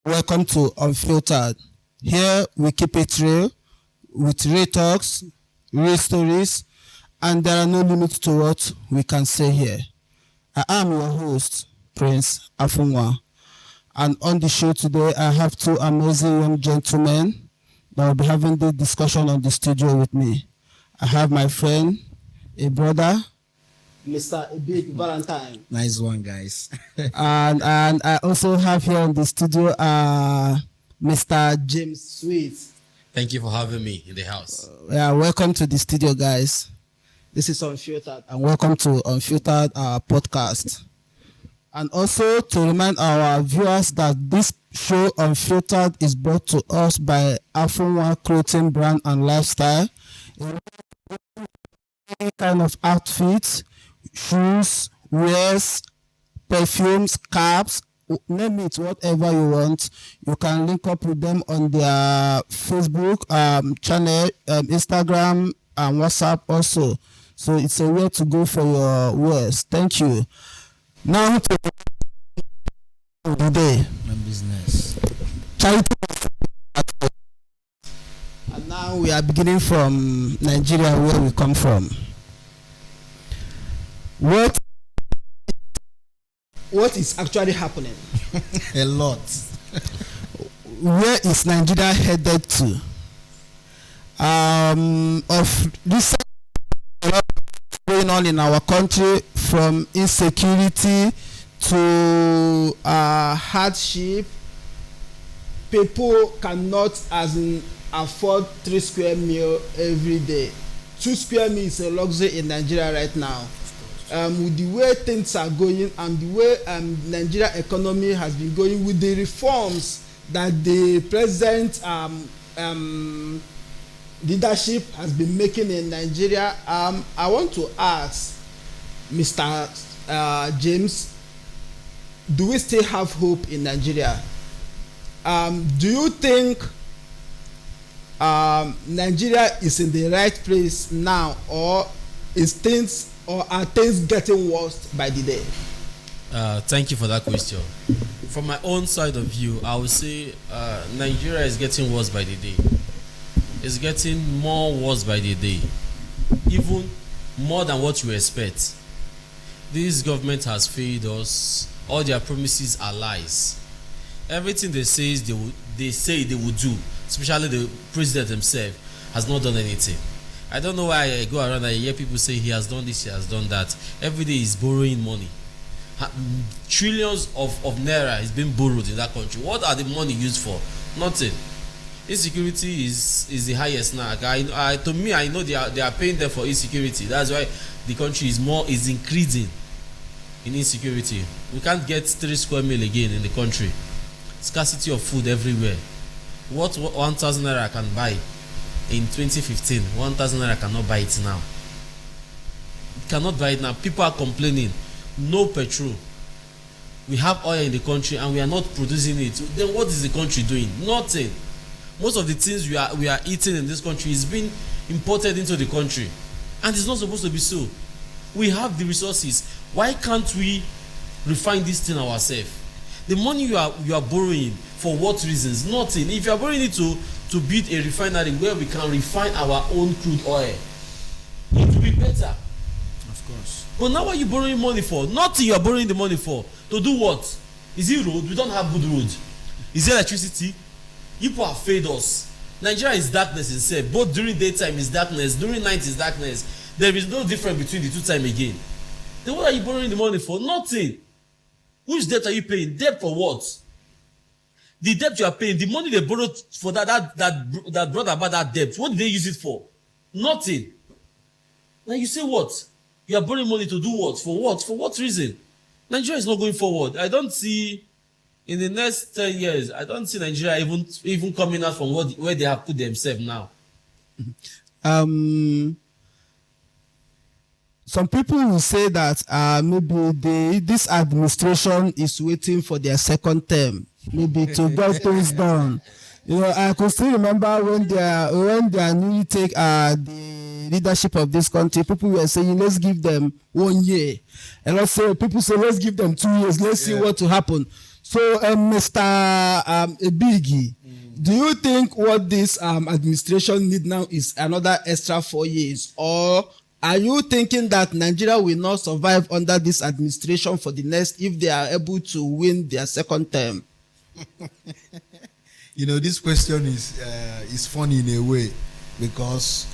Welcome to Unfiltered. Here we keep it real with real talks, real stories, and there are no limits to what we can say here. I am your host, Prince Afunwa, and on the show today I have two amazing young gentlemen that will be having this discussion on the studio with me. I have my friend, a brother, Mr. Big Valentine. Nice one, guys. and I also have here in the studio Mr. James Sweet. Thank you for having me in the house. Yeah, welcome to the studio, guys. This is Unfiltered, and welcome to Unfiltered podcast. And also to remind our viewers that this show Unfiltered is brought to us by Afunwa clothing brand and lifestyle. Any kind of outfits, shoes, wears, perfumes, caps, name it, whatever you want. You can link up with them on their Facebook channel, Instagram, and WhatsApp also. So it's a way to go for your wares. Thank you. Now to the day. My business. Charity. And now we are beginning from Nigeria, where we come from. What is actually happening? A lot. Where is Nigeria headed to? Of recent going on in our country, from insecurity to hardship. People cannot afford 3 square meal every day. 2 square meal is a luxury in Nigeria right now. With the way things are going and the way Nigeria economy has been going, with the reforms that the present leadership has been making in Nigeria, I want to ask Mr. James, do we still have hope in Nigeria? Do you think Nigeria is in the right place now, or are things getting worse by the day? Thank you for that question. From my own side of view, I would say Nigeria is getting worse by the day. It's getting more worse by the day, even more than what you expect. This government has failed us. All their promises are lies. Everything they say they will do, especially the president himself, has not done anything. I don't know why I go around and I hear people say he has done this, he has done that. Every day he's borrowing money. Trillions of naira is being borrowed in that country. What are the money used for? Nothing. Insecurity is the highest now. To me, I know they are paying them for insecurity. That's why the country is increasing in insecurity. We can't get 3 square meal again in the country. Scarcity of food everywhere. What 1,000 naira can buy in 2015, 1,000 naira cannot buy it now. It cannot buy it now. People are complaining. No petrol. We have oil in the country and we are not producing it. Then what is the country doing? Nothing. Most of the things we are eating in this country is being imported into the country, and it's not supposed to be so. We have the resources. Why can't we refine this thing ourselves? The money you are borrowing, for what reasons? Nothing. If you are borrowing it to build a refinery where we can refine our own crude oil, it will be better. Of course. But now what are you borrowing money for? Nothing. You are borrowing the money for. To do what? Is it road? We don't have good road. Is it electricity? People have failed us. Nigeria is darkness itself. Both during daytime is darkness, during night is darkness. There is no difference between the two times again. Then what are you borrowing the money for? Nothing. Which debt are you paying? Debt for what? The debt you are paying, the money they borrowed for that brought about that debt, what did they use it for? Nothing. Now you say what? You are borrowing money to do what? For what? For what reason? Nigeria is not going forward. I don't see, in the next 10 years, I don't see Nigeria even coming out from where they have put themselves now. Some people will say that maybe this administration is waiting for their second term, maybe to get things done. You know, I could still remember when they newly take the leadership of this country, people were saying, let's give them 1 year. And people say, let's give them 2 years. Let's see what will happen. So, Mr. Ebigi, do you think what this administration need now is another extra 4 years, or are you thinking that Nigeria will not survive under this administration for the next if they are able to win their second term? This question is funny in a way because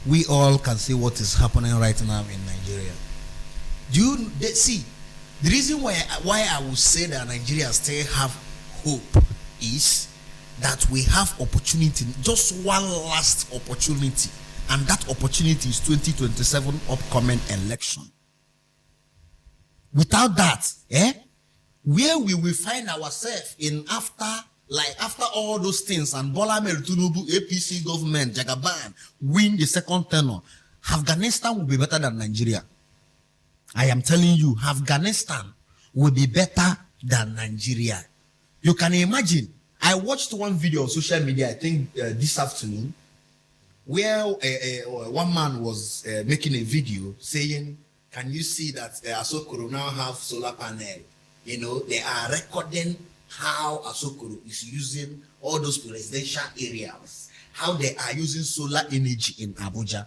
we all can see what is happening right now in Nigeria. See, the reason why I would say that Nigeria still have hope is that we have opportunity, just one last opportunity, and that opportunity is 2027 upcoming election. Without that, where we will find ourselves in after all those things and Bola Ahmed Tinubu APC government Jagaban win the second tenure, Afghanistan will be better than Nigeria. I am telling you, Afghanistan will be better than Nigeria. You can imagine. I watched one video on social media, I think this afternoon, where one man was making a video saying, can you see that Asokoro now have solar panel? They are recording how Asokoro is using all those presidential areas, how they are using solar energy in Abuja.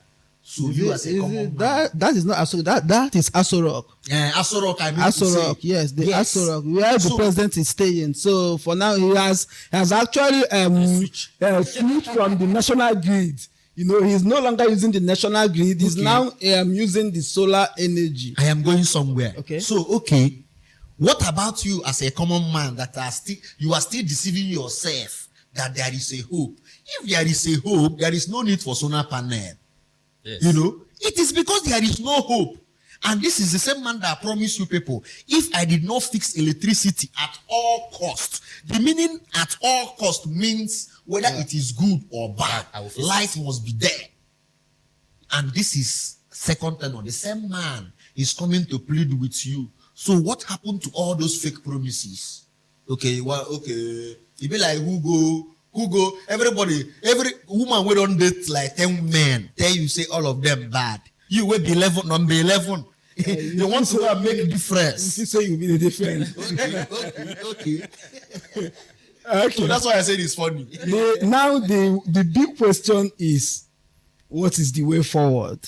So you as a common man, that is not Aso, that is Aso Rock. Aso Rock, I mean Aso Rock, yes, the Aso Rock, where the president is staying. So for now, he has actually switched from the national grid. He's no longer using the national grid. He's now using the solar energy. I am going somewhere. Okay. So what about you as a common man that you are still deceiving yourself that there is a hope? If there is a hope, there is no need for solar panel. Yes. It is because there is no hope. And this is the same man that promised you people, if I did not fix electricity at all cost, the meaning at all cost means whether it is good or bad, light must be there. And this is second tenor. The same man is coming to plead with you. So what happened to all those fake promises? Okay. It be like who go, everybody, every woman we don't date like 10 men, tell you say all of them bad. You will be 11, number 11. You want to go and make a difference. You say you be the difference. Okay. So that's why I said it's funny. Now the big question is, what is the way forward?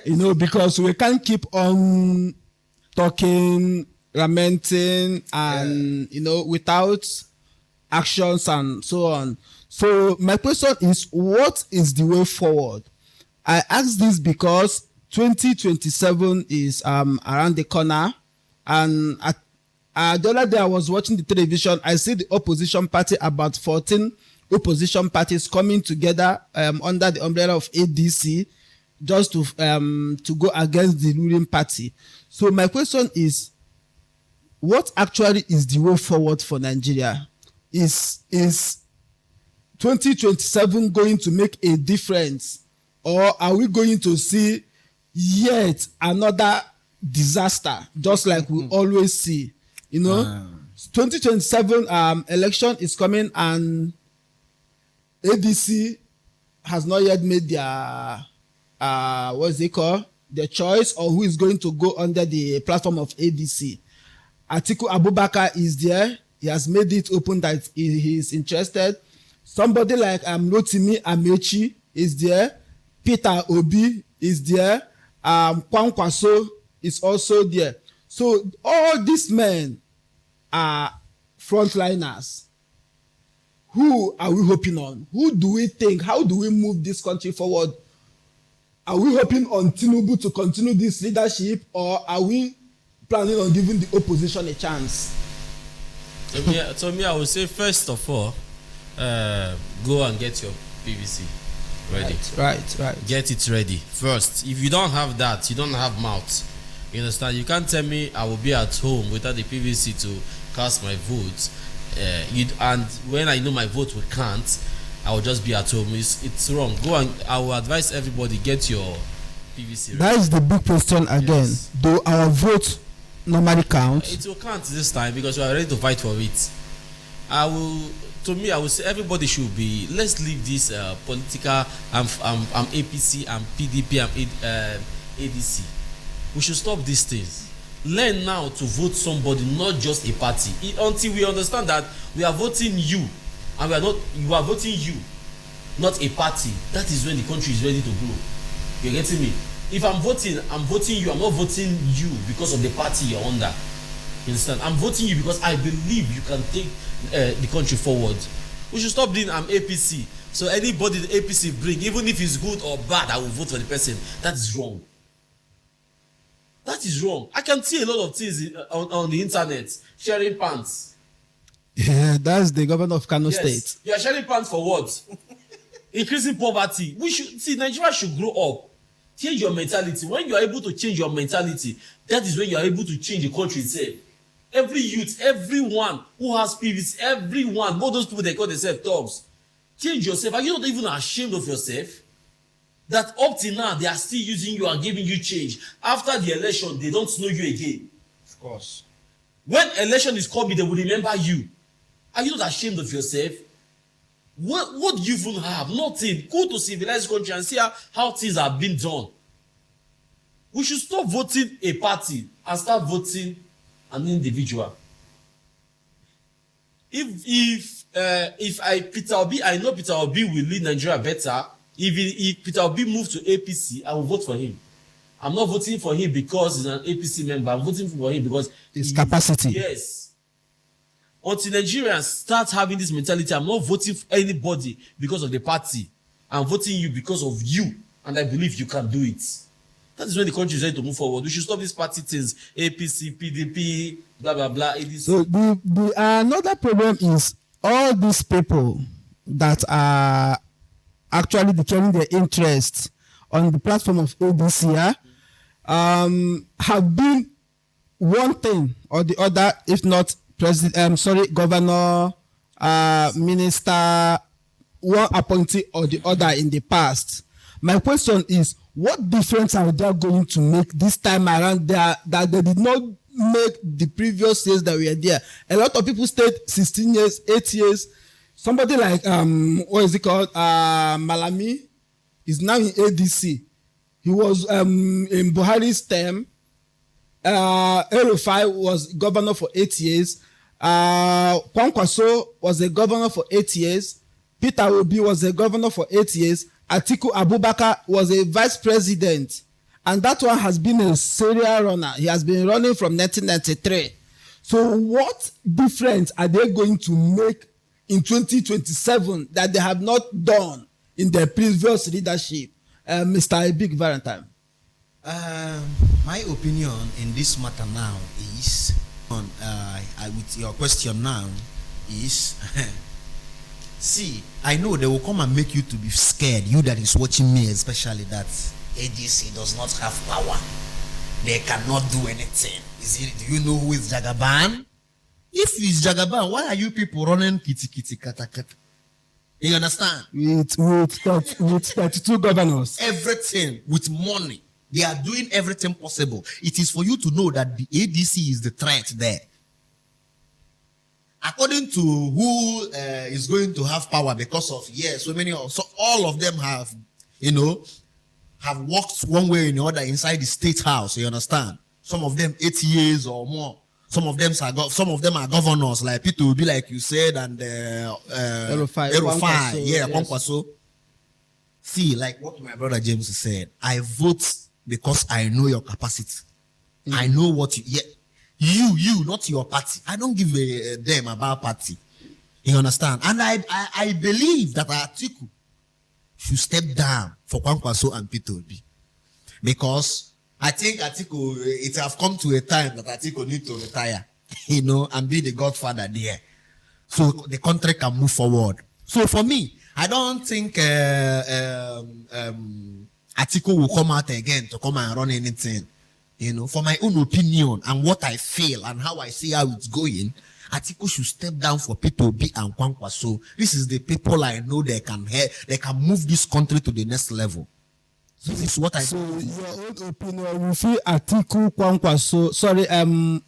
Because we can't keep on talking, lamenting, and without actions and so on. So my question is, what is the way forward? I ask this because 2027 is around the corner, and the other day I was watching the television. I see the opposition party, about 14 opposition parties coming together under the umbrella of ADC, just to go against the ruling party. So my question is, what actually is the way forward for Nigeria? Is 2027 going to make a difference, or are we going to see yet another disaster, just like we always see? 2027 election is coming, and ADC has not yet made their their choice on who is going to go under the platform of ADC. Atiku Abubakar is there. He has made it open that he is interested. Somebody like Rotimi Amechi is there. Peter Obi is there. Kwankwaso is also there. So all these men are frontliners. Who are we hoping on? Who do we think? How do we move this country forward? Are we hoping on Tinubu to continue this leadership, or are we planning on giving the opposition a chance? To me, I would say first of all, go and get your PVC ready. Right. Get it ready first. If you don't have that, you don't have mouth. You understand? You can't tell me I will be at home without the PVC to cast my vote. And when I know my vote will count, I will just be at home. It's wrong. Go and I will advise everybody, get your PVC ready. That is the big question again. Yes. Do our vote normally count? It will count this time because we are ready to fight for it. I will say everybody should be. Let's leave this political. I'm APC, I'm PDP, I'm ADC. We should stop these things. learn now to vote somebody, not just a party. Until we understand that we are voting you, and you are voting you, not a party. That is when the country is ready to grow. You're getting me? If I'm voting you. I'm not voting you because of the party you're under. You understand? I'm voting you because I believe you can take the country forward. We should stop being APC. So anybody the APC bring, even if it's good or bad, I will vote for the person. That is wrong. That is wrong. I can see a lot of things on the internet. Sharing pants. Yeah, that's the governor of Kano State. You are sharing pants for what? Increasing poverty. We should see Nigeria should grow up. Change your mentality. When you are able to change your mentality, that is when you are able to change the country itself. Every youth, everyone who has PVC, everyone, all those people that call themselves thugs, change yourself. Are you not even ashamed of yourself? That up till now they are still using you and giving you change. After the election, they don't know you again. Of course. When election is coming, they will remember you. Are you not ashamed of yourself? What do you even have? Nothing. Go to civilized country and see how things are being done. We should stop voting a party and start voting an individual. If Peter Obi, I know Peter Obi will lead Nigeria better. If Peter Obi moves to APC, I will vote for him. I'm not voting for him because he's an APC member. I'm voting for him because his capacity. Yes. Until Nigerians start having this mentality, I'm not voting for anybody because of the party. I'm voting you because of you, and I believe you can do it. That is when the country is ready to move forward. We should stop these party things, APC, PDP, blah blah blah. So the another problem is all these people that are actually declaring their interest on the platform of ADC have been one thing or the other, if not governor, minister, one appointee or the other in the past. My question is, what difference are they going to make this time around that they did not make the previous years that were there? A lot of people stayed 16 years, 8 years. Somebody like what is it called? Malami is now in ADC. He was in Buhari's term. El-Rufai was governor for 8 years. Kwankwaso was a governor for 8 years. Peter Obi was a governor for 8 years. Atiku Abubakar was a vice president. And that one has been a serial runner. He has been running from 1993. So what difference are they going to make in 2027 that they have not done in their previous leadership? Mr. Big Valentine. My opinion in this matter now is, with your question now, is see, I know they will come and make you to be scared, you that is watching me especially, that ADC does not have power. They cannot do anything. Do you know who is Jagaban? If it's Jagaban, why are you people running kitty kata kata? You understand? With 32 governors. Everything with money. They are doing everything possible. It is for you to know that the ADC is the threat there. According to who is going to have power because of, so all of them have, have worked one way or another inside the state house. You understand? Some of them 8 years or more. Some of them are governors, like Peter Obi, like you said, and El-Rufai, Kwankwaso. See, like what my brother James said, I vote because I know your capacity. I know what you, not your party. I don't give a damn about party. You understand? And I believe that Atiku should step down for Kwankwaso and Peter Obi, because I think Atiku, it have come to a time that Atiku need to retire, and be the godfather there, so the country can move forward. So for me, I don't think Atiku will come out again to come and run anything. For my own opinion and what I feel and how I see how it's going, Atiku should step down for Peter Obi and Kwankwaso. This is the people I know they can move this country to the next level. So this is what I So your own opinion, you feel Atiku Kwankwaso,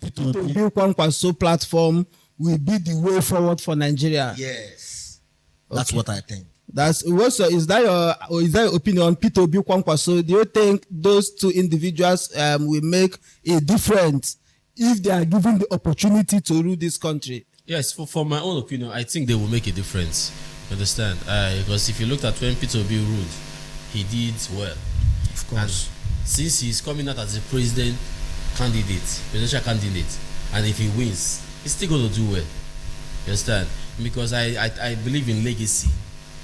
Peter Obi Kwankwaso platform will be the way forward for Nigeria? Yes. That's what I think. That's also, is that your opinion on Peter Obi Kwankwaso? Do you think those two individuals will make a difference if they are given the opportunity to rule this country? Yes, for my own opinion, I think they will make a difference. You understand? Because if you looked at when Peter Obi ruled, he did well. Of course. And since he's coming out as a presidential candidate, and if he wins, he's still going to do well. You understand? Because I believe in legacy.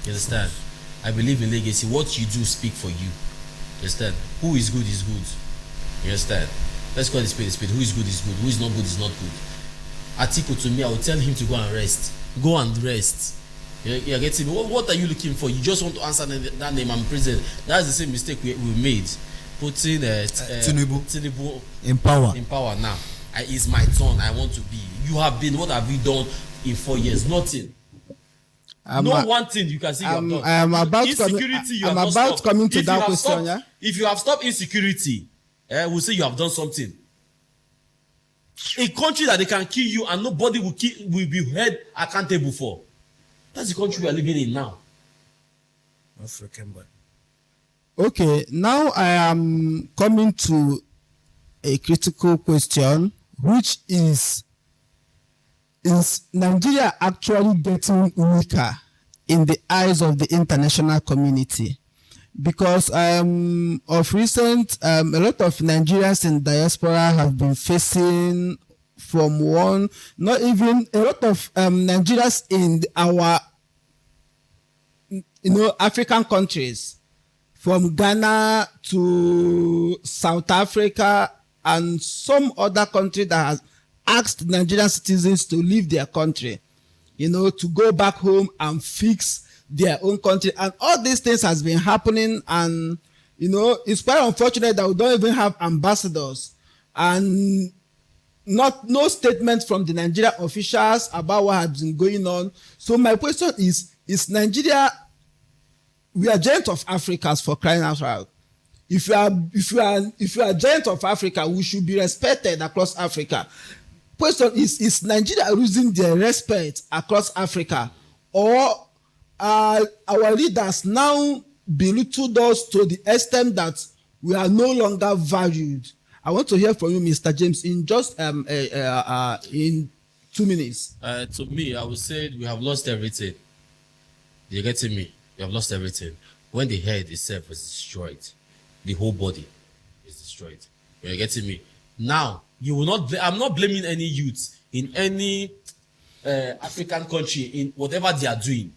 You understand? I believe in legacy. What you do speak for you. You understand? Who is good is good. You understand? Let's call it spade a spade. Who is good is good. Who is not good is not good. Atiku, to me, I will tell him to go and rest. Go and rest. You're getting me? What are you looking for? You just want to answer that name, I'm president. That's the same mistake we made. Putting Tinubu in power now. It's my turn. I want to be. You have been. What have you done in 4 years? Nothing. One thing you can see you have done. I am about insecurity. I'm about coming to that question. Yeah? If you have stopped insecurity, we'll say you have done something. A country that they can kill you and nobody will be held accountable for. That's the country we are living in now. African boy. Okay, now I am coming to a critical question, which is Nigeria actually getting weaker in the eyes of the international community? Because of recent, a lot of Nigerians in diaspora have been facing from one, not even a lot of Nigerians in our, African countries, from Ghana to South Africa and some other country that has asked Nigerian citizens to leave their country, to go back home and fix their own country. And all these things has been happening, and it's quite unfortunate that we don't even have ambassadors and no statement from the Nigerian officials about what has been going on. So my question is Nigeria, we are giant of Africa, for crying out loud. If you are giant of Africa, we should be respected across Africa. Question is Nigeria losing their respect across Africa, or our leaders now belittled us to the extent that we are no longer valued? I want to hear from you, Mr. James, in just in 2 minutes. To me, I would say we have lost everything. You're getting me? We have lost everything. When the head itself is destroyed, the whole body is destroyed. You're getting me? Now, you will not. I'm not blaming any youth in any African country in whatever they are doing,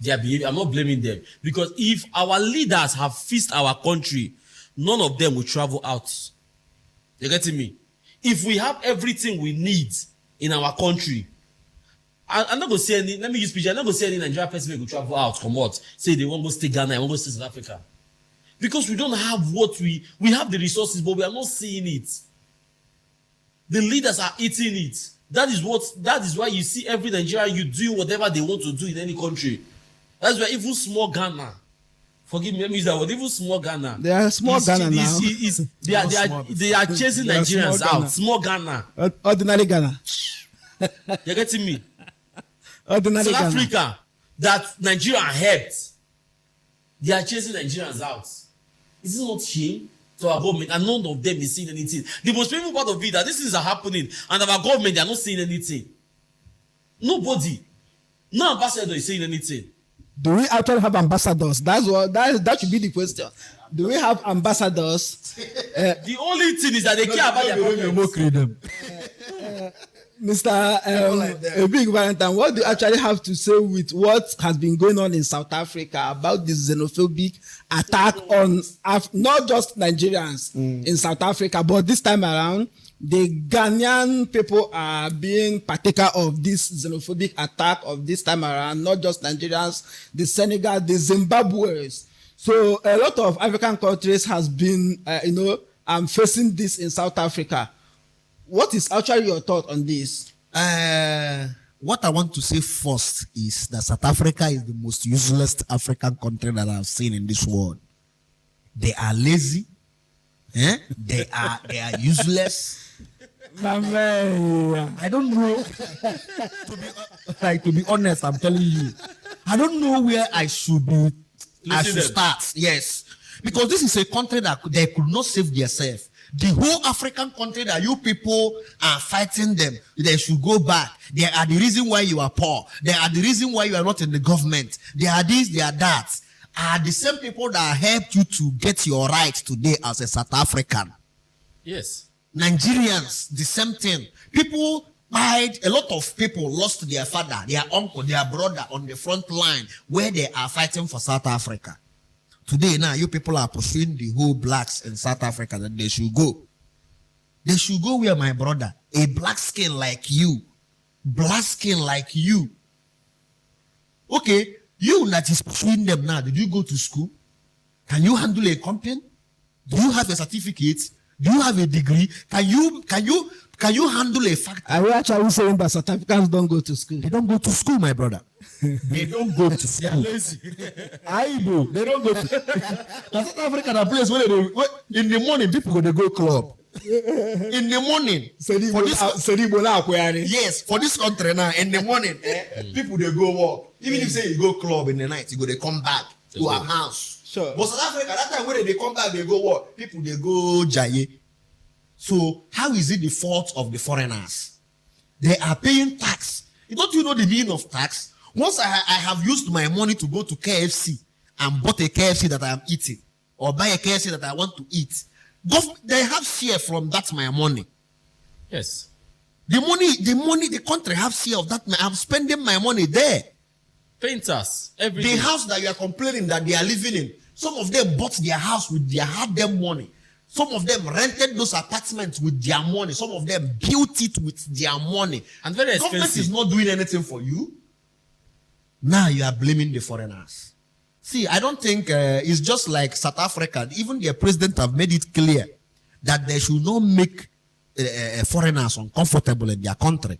their behavior. I'm not blaming them, because if our leaders have fixed our country, none of them will travel out. You're getting me? If we have everything we need in our country, I'm not going to say any, let me use picture, I'm not going to say any Nigerian person will travel out from what? Say they want to go stay Ghana, they want to go stay South Africa. Because we don't have what we have the resources, but we are not seeing it. The leaders are eating it. That is why you see every Nigerian you doing whatever they want to do in any country. That's why even small Ghana, forgive me, let me use that word, even small Ghana. They are small Ghana now. They are chasing Nigerians out. Small Ghana. Ordinary Ghana. You're getting me? Ordinary South Ghana. Africa, that Nigeria helped, they are chasing Nigerians out. Is it not shame to our government? And none of them is seeing anything. The most painful part of it that these things are happening, and our government, they are not seeing anything. Nobody. No ambassador is saying anything. Do we actually have ambassadors? That should be the question. Do we have ambassadors? The only thing is that they care about their government. Mr. Big Valentine, what do you actually have to say with what has been going on in South Africa about this xenophobic attack on not just Nigerians in South Africa, but this time around, the Ghanaian people are being partaker of this xenophobic attack of this time around, not just Nigerians, the Senegal, the Zimbabweans. So a lot of African countries has been, facing this in South Africa. What is actually your thought on this? What I want to say first is that South Africa is the most useless African country that I've seen in this world. They are lazy. They are useless. I don't know. to be honest, I'm telling you, I don't know where I should start. Yes, because this is a country that they could not save themselves. The whole African country that you people are fighting them, they should go back. They are the reason why you are poor. They are the reason why you are not in the government. They are this, they are that. Are the same people that helped you to get your rights today as a South African. Yes. Nigerians, the same thing. People died, a lot of people lost their father, their uncle, their brother on the front line where they are fighting for South Africa. Today now, you people are pursuing the whole blacks in South Africa that they should go. They should go where, my brother? A black skin like you. Black skin like you. Okay, you that is pursuing them now, did you go to school? Can you handle a company? Do you have a certificate? Do you have a degree? Can you handle a factory? Are we actually saying that South Africans don't go to school? They don't go to school, my brother. They don't go to school. They are lazy. They don't go to now, South Africa is a place where in the morning people go club. In the morning. Yes, for this country now, in the morning, people they go work. Even if say you go club in the night, you go they come back to our house. Sure. But South Africa, that time when they come back, they go work. People they go jaye. So how is it the fault of the foreigners? They are paying tax. Don't you know the meaning of tax? Once I have used my money to go to KFC and bought a KFC that I am eating, or buy a KFC that I want to eat, they have share from that my money. Yes. The country have share of that. I'm spending my money there. Painters, everything. The house that you are complaining that they are living in, some of them bought their house with their hard-earned money. Some of them rented those apartments with their money. Some of them built it with their money. And very expensive. Government is not doing anything for you. Now you are blaming the foreigners. See, I don't think it's just like South Africa. Even their president have made it clear that they should not make foreigners uncomfortable in their country.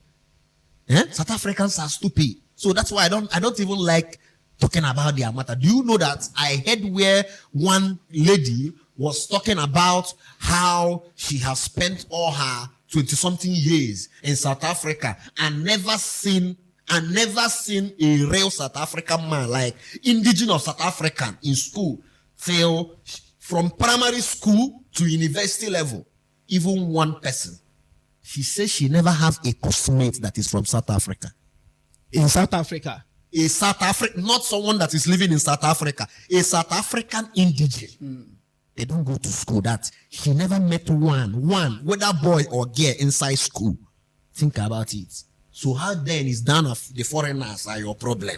South Africans are stupid. So that's why I don't even like talking about their matter. Do you know that I heard where one lady was talking about how she has spent all her 20-something years in South Africa and never seen a real South African man, like indigenous South African in school, till from primary school to university level, even one person. She says she never have a classmate that is from South Africa. In South Africa? A South African, not someone that is living in South Africa. A South African indigene. They don't go to school. That she never met one, whether boy or girl inside school. Think about it. So how then is none of the foreigners are your problem?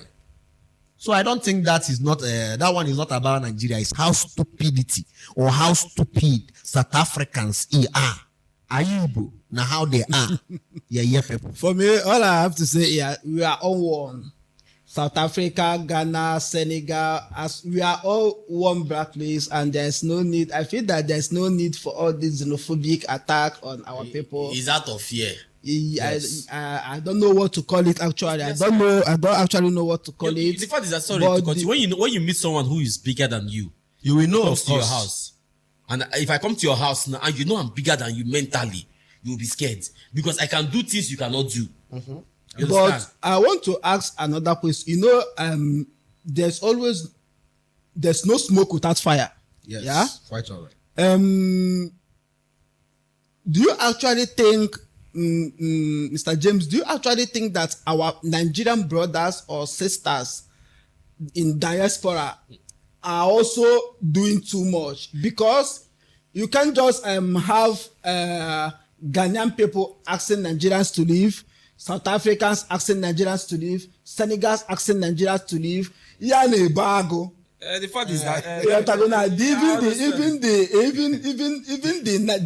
So I don't think that is not that one is not about Nigeria. It's how stupidity or how stupid South Africans are. Ayibo, now how they are. Yeah, people. For me, all I have to say is we are all one. South Africa, Ghana, Senegal, as we are all one black place, and there's no need. I feel that there's no need for all this xenophobic attack on our people. It's out of fear. Yes. I don't know what to call it actually. Yes. I don't actually know what to call it. The fact is that when you meet someone who is bigger than you will know comes to your house. And if I come to your house now and you know I'm bigger than you mentally, you'll be scared because I can do things you cannot do. Mm-hmm. But I want to ask another question. You know, there's no smoke without fire. Yes. Yeah. Quite all right. Do you actually think, Mr. James, do you actually think that our Nigerian brothers or sisters in diaspora are also doing too much? Because you can't just have Ghanaian people asking Nigerians to leave, South Africans asking Nigerians to leave, Senegals asking Nigerians to leave. The fact is that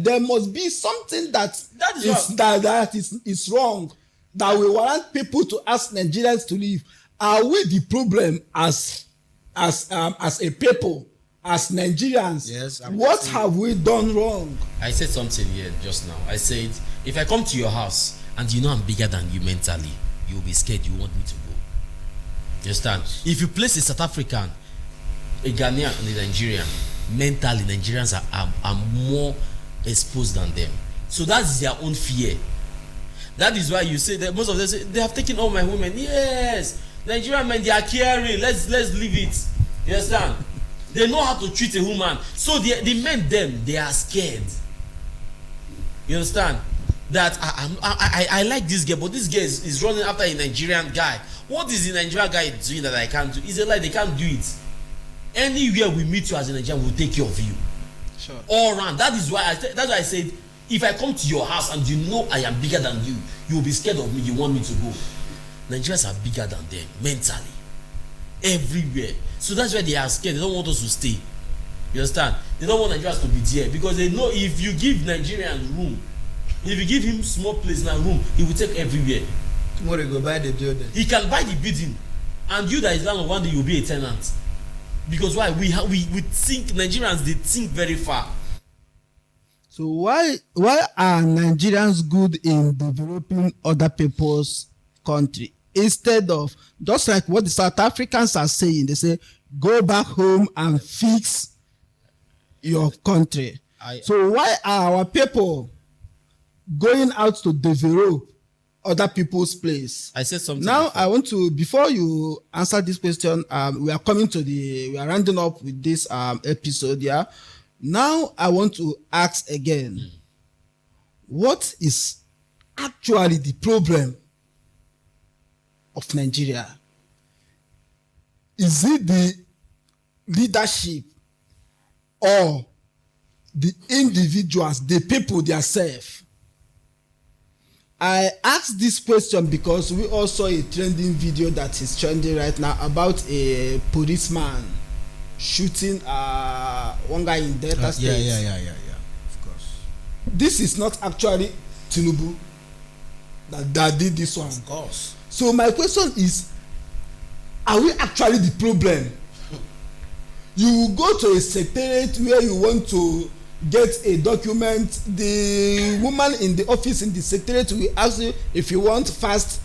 there must be something that is wrong that will warrant people to ask Nigerians to leave. Are we the problem as a people, as Nigerians? Yes. What have we done wrong? I said something here just now. I said, if I come to your house and you know I'm bigger than you mentally, you'll be scared. You want me to go. You understand? If you place a South African, a Ghanaian and a Nigerian, mentally Nigerians are more exposed than them. So that's their own fear. That is why you say that most of them say they have taken all my women. Yes, Nigerian men, they are caring. Let's leave it. You understand? They know how to treat a woman. So the men, they are scared. You understand? That I like this girl, but this girl is running after a Nigerian guy. What is the Nigerian guy doing that I can't do? Is it like they can't do it? Anywhere we meet you as a Nigerian, we'll take care of you. Sure. All around. That's why I said, if I come to your house and you know I am bigger than you, you will be scared of me. You want me to go. Nigerians are bigger than them mentally, everywhere. So that's why they are scared. They don't want us to stay. You understand? They don't want Nigerians to be there because they know if you give Nigerians room, if you give him small place in a room, he will take everywhere. Tomorrow you go buy the building. He can buy the building, and you that is landlord, one day you'll be a tenant. Because why? We think Nigerians, they think very far. So why are Nigerians good in developing other people's country instead of just like what the South Africans are saying? They say go back home and fix your country. So why are our people going out to develop other people's place? I said something. Now before. I want to, before you answer this question, we are rounding up with this episode. Yeah. Now I want to ask again, what is actually the problem of Nigeria? Is it the leadership or the individuals, the people themselves? I asked this question because we all saw a trending video that is trending right now about a policeman shooting one guy in Delta State. Yeah. Of course. This is not actually Tinubu that did this one. Of course. So my question is, are we actually the problem? You will go to a secretariat where you want to get a document. The woman in the office in the secretariat will ask you if you want fast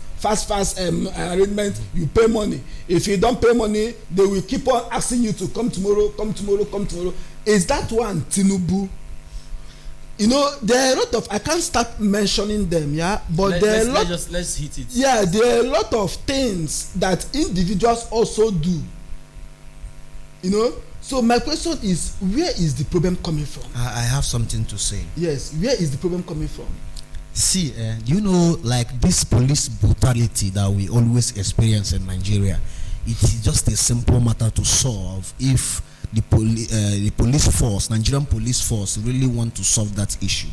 arrangement. You pay money. If you don't pay money, they will keep on asking you to come tomorrow. Is that one Tinubu? You know, there are a lot of, I can't start mentioning them, yeah, but let's hit it. Yeah, there are a lot of things that individuals also do. You know, so my question is, where is the problem coming from? I have something to say. Yes, where is the problem coming from? See, you know, like this police brutality that we always experience in Nigeria, it is just a simple matter to solve if the police force, Nigerian police force, really want to solve that issue.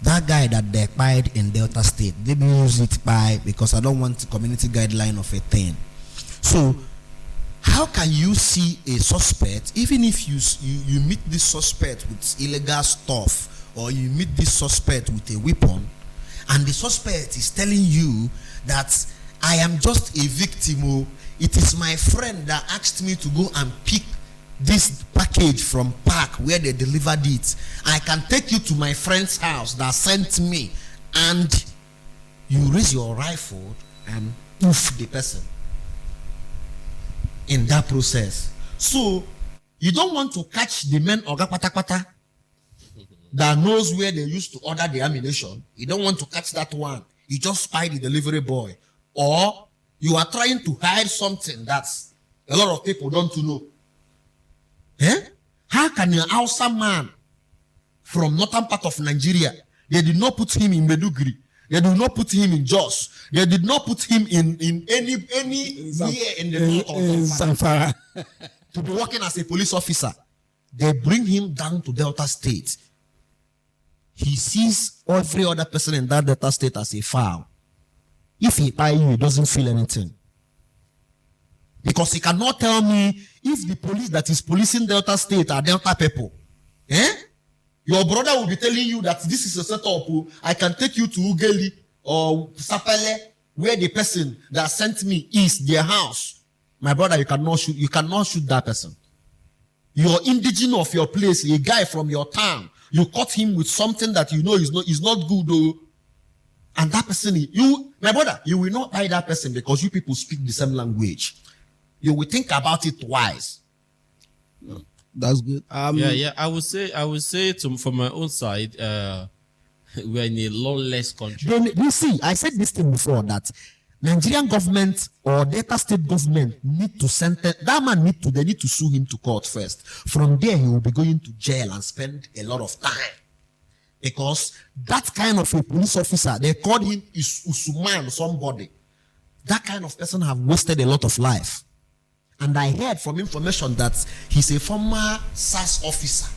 That guy that they acquired in Delta State, let me use it because I don't want the community guideline of a thing. So, how can you see a suspect, even if you meet this suspect with illegal stuff, or you meet this suspect with a weapon, and the suspect is telling you that I am just a victim, it is my friend that asked me to go and pick this package from park where they delivered it. I can take you to my friend's house that sent me, and you raise your rifle and poof the person in that process. So you don't want to catch the men oga patapata that knows where they used to order the ammunition. You don't want to catch that one. You just spy the delivery boy. Or you are trying to hide something that a lot of people don't know. How can an Hausa man from northern part of Nigeria, they did not put him in Meduguri, they did not put him in Jos, they did not put him in any year in the north of Zamfara to be working as a police officer. They bring him down to Delta State. He sees every other person in that Delta State as a foul. If he buy you, he doesn't feel anything. Because he cannot tell me if the police that is policing Delta State are Delta people. Your brother will be telling you that this is a setup. I can take you to Ugeli or Sapele, where the person that sent me is their house. My brother, you cannot shoot that person. Your indigene of your place, a guy from your town, you caught him with something that you know is not good, though. And that person, my brother, you will not buy that person because you people speak the same language. You will think about it twice. That's good. Yeah. I would say from my own side, we're in a lawless country. Then you see, I said this thing before that Nigerian government or Delta State government need to sentence that man. They need to sue him to court first. From there, he will be going to jail and spend a lot of time. because that kind of a police officer, they called him Usuman somebody. That kind of person have wasted a lot of life. And I heard from information that he's a former SARS officer.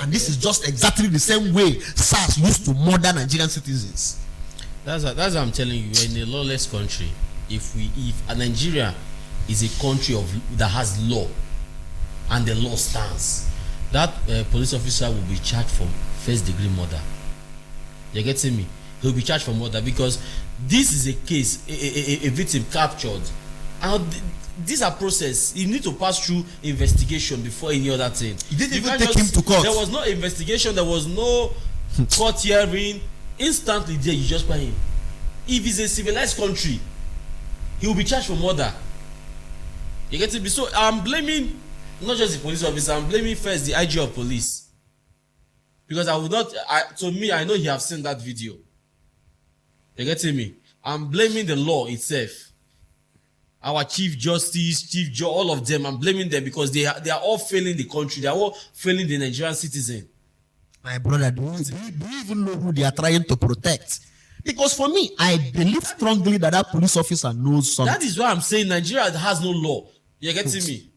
And this is just exactly the same way SARS used to murder Nigerian citizens. That's what I'm telling you. We're in a lawless country. If Nigeria is a country that has law and the law stands, that police officer will be charged for first-degree murder. You're getting me? He'll be charged for murder because this is a case, a victim captured. And these are process. You need to pass through investigation before any other thing. You didn't even take him to court. There was no investigation. There was no court hearing. Instantly there, you just buy him. If it's a civilized country, he will be charged for murder. You get me? So I'm blaming not just the police officer. I'm blaming first the IG of police, because I would not. To me, I know he have seen that video. You get me? I'm blaming the law itself. Our Chief Justice, all of them. I'm blaming them because they are all failing the country. They are all failing the Nigerian citizen. My brother, do you even know who they are trying to protect? Because for me, I believe strongly that police officer knows something. That is why I'm saying Nigeria has no law. You're getting me?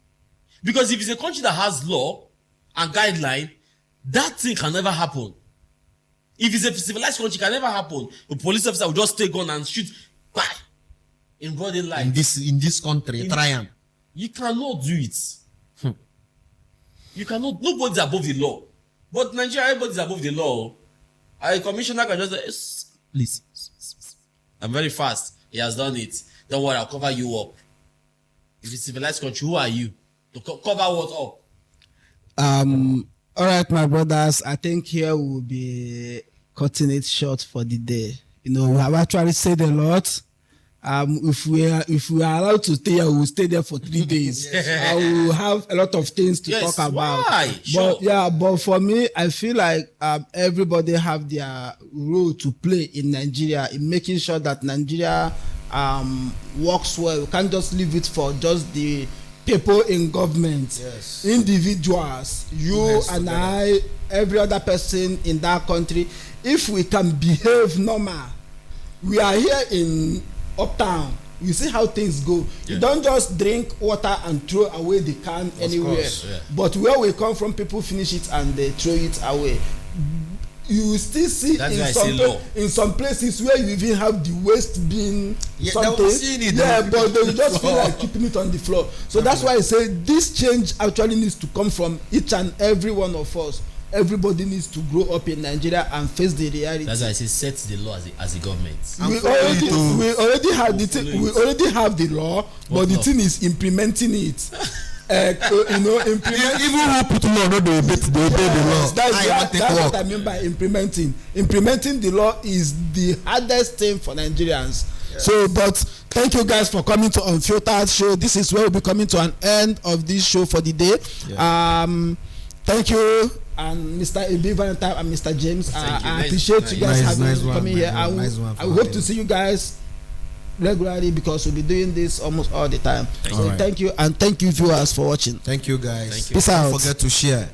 Because if it's a country that has law and guideline, that thing can never happen. If it's a civilized country, it can never happen. A police officer will just take gun and shoot in broad daylight. In this country, try am. You cannot do it. You cannot. Nobody's above the law. But Nigeria, everybody's above the law. A commissioner can just say, please. I'm very fast. He has done it. Don't worry, I'll cover you up. If it's a civilized country, who are you to cover what up? All right, my brothers. I think here we'll be cutting it short for the day. We have actually said a lot. If we are allowed to stay here, we will stay there for 3 days. I will have a lot of things to talk about. Why? Sure. But for me, I feel like everybody have their role to play in Nigeria in making sure that Nigeria works well. We can't just leave it for just the people in government, individuals, you and I, every other person in that country. If we can behave normal, we are here in uptown, you see how things go. You don't just drink water and throw away the can anywhere. But where we come from, people finish it and they throw it away. You will still see in some places where you even have the waste bin something. But they will just feel like keeping it on the floor. So that's why I say this change actually needs to come from each and every one of us. Everybody needs to grow up in Nigeria and face the reality. That's why I say set the law as a government. We already have the law, but the thing is implementing it. Even who put law, no, they obey the law. That's what I mean by implementing. Implementing the law is the hardest thing for Nigerians. So, but thank you guys for coming to Unfiltered show. This is where we'll be coming to an end of this show for the day. Thank you. And Mr. Ibi Valentine and Mr. James, I appreciate you guys coming here. I hope to see you guys regularly because we'll be doing this almost all the time. Thank you, and thank you viewers for watching. Thank you guys. Peace out. Don't forget to share.